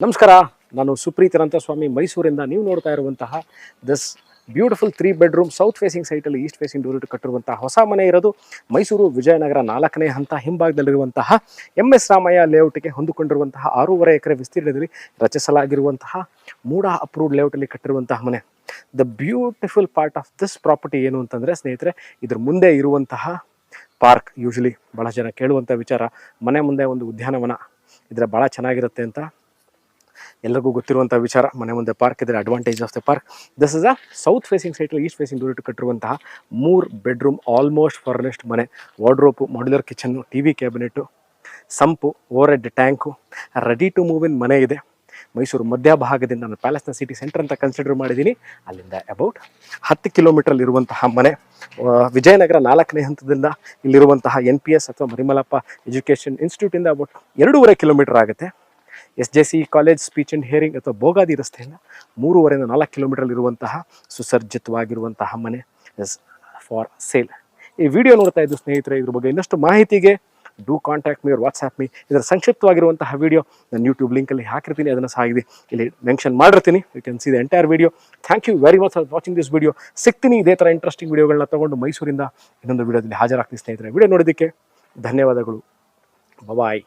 ನಮಸ್ಕಾರ, ನಾನು ಸುಪ್ರೀತ್ ಅನಂತಸ್ವಾಮಿ ಮೈಸೂರಿಂದ. ನೀವು ನೋಡ್ತಾ ಇರುವಂತಹ this beautiful 3 bedroom south facing ಸೈಟಲ್ಲಿ ಈಸ್ಟ್ ಫೇಸಿಂಗ್ ಡೋರ್ ಇಟ್ಟು ಕಟ್ಟಿರುವಂತಹ ಹೊಸ ಮನೆ ಇರೋದು ಮೈಸೂರು ವಿಜಯನಗರ 4ನೇ ಹಂತ ಹಿಂಭಾಗದಲ್ಲಿರುವಂತಹ MS ರಾಮಯ್ಯ ಲೇಔಟ್ಗೆ ಹೊಂದಿಕೊಂಡಿರುವಂತಹ 6.5 ಎಕರೆ ವಿಸ್ತೀರ್ಣದಲ್ಲಿ ರಚಿಸಲಾಗಿರುವಂತಹ ಮೂಡ ಅಪ್ರೂವ್ಡ್ ಲೇಔಟಲ್ಲಿ ಕಟ್ಟಿರುವಂತಹ ಮನೆ. The beautiful part of this property ಏನು ಅಂತಂದರೆ ಸ್ನೇಹಿತರೆ, ಇದ್ರ ಮುಂದೆ ಇರುವಂತಹ ಪಾರ್ಕ್. ಯೂಶಲಿ ಭಾಳ ಜನ ಕೇಳುವಂಥ ವಿಚಾರ, ಮನೆ ಮುಂದೆ ಒಂದು ಉದ್ಯಾನವನ ಇದ್ರೆ ಭಾಳ ಚೆನ್ನಾಗಿರುತ್ತೆ ಅಂತ ಎಲ್ಲರಿಗೂ ಗೊತ್ತಿರುವಂಥ ವಿಚಾರ. ಮನೆ ಮುಂದೆ ಪಾರ್ಕ್ ಇದ್ದರೆ advantage of the park. This is a south facing ಸೈಟಲ್ಲಿ ಈಸ್ಟ್ ಫೇಸಿಂಗ್ ಡೋರ್ ಇಟ್ಟು ಕಟ್ಟಿರುವಂತಹ 3 ಬೆಡ್ರೂಮ್ ಆಲ್ಮೋಸ್ಟ್ ಫರ್ನಿಶ್ಡ್ ಮನೆ. Wardrobe, modular kitchen, TV cabinet, sump, over head tank, ready to move in ಮನೆ ಇದೆ. ಮೈಸೂರು ಮಧ್ಯಭಾಗದಿಂದ ನಾನು ಪ್ಯಾಲೇಸ್ನ ಸಿಟಿ ಸೆಂಟರ್ ಅಂತ ಕನ್ಸಿಡರ್ ಮಾಡಿದ್ದೀನಿ. ಅಲ್ಲಿಂದ ಅಬೌಟ್ 10 ಕಿಲೋಮೀಟ್ರಲ್ಲಿ ಇರುವಂತಹ ಮನೆ. ವಿಜಯನಗರ 4ನೇ ಹಂತದಿಂದ ಇಲ್ಲಿರುವಂತಹ NPS ಅಥವಾ ಮರಿಮಲಪ್ಪ ಎಜುಕೇಷನ್ ಇನ್ಸ್ಟಿಟ್ಯೂಟಿಂದ ಅಬೌಟ್ 2.5 ಕಿಲೋಮೀಟರ್ ಆಗುತ್ತೆ. SJC college speech and hearing ಅಥವಾ ಬೋಗಾದಿ ರಸ್ತೆಯಿಂದ 3.5 4 ಕಿಲೋಮೀಟರ್ ಇರುವಂತಹ ಸುಸರ್ಜಿತವಾಗಿರುವಂತಹ ಮನೆ ಇಸ್ ಫಾರ್ ಸೇಲ್. ಈ ವಿಡಿಯೋ ನೋಡ್ತಾ ಇದ್ದು ಸ್ನೇಹಿತರೆ, ಇದ್ರ ಬಗ್ಗೆ ಇನ್ನಷ್ಟು ಮಾಹಿತಿಗೆ do contact me or WhatsApp me. ಇದರ ಸಂಕ್ಷಿಪ್ತವಾಗಿರುವಂತಹ ವಿಡಿಯೋ ನಾನು ಯೂಟ್ಯೂಬ್ ಲಿಂಕಲ್ಲಿ ಹಾಕಿರ್ತೀನಿ, ಅದನ್ನು ಸಹ ಇಲ್ಲಿ ಮೆನ್ಷನ್ ಮಾಡಿರ್ತೀನಿ. You can see the entire video. Thank you very much for watching this video. ಸಿಗ್ತೀನಿ ಇದೇ ಥರ ಇಂಟ್ರೆಸ್ಟಿಂಗ್ ವಿಡಿಯೋಗಳನ್ನ ತೊಗೊಂಡು ಮೈಸೂರಿಂದ ಇನ್ನೊಂದು ವಿಡಿಯೋದಲ್ಲಿ ಹಾಜರಾಗ್ತೀನಿ ಸ್ನೇಹಿತರೆ. ವಿಡಿಯೋ ನೋಡೋದಕ್ಕೆ ಧನ್ಯವಾದಗಳು. ಬಾಯ್.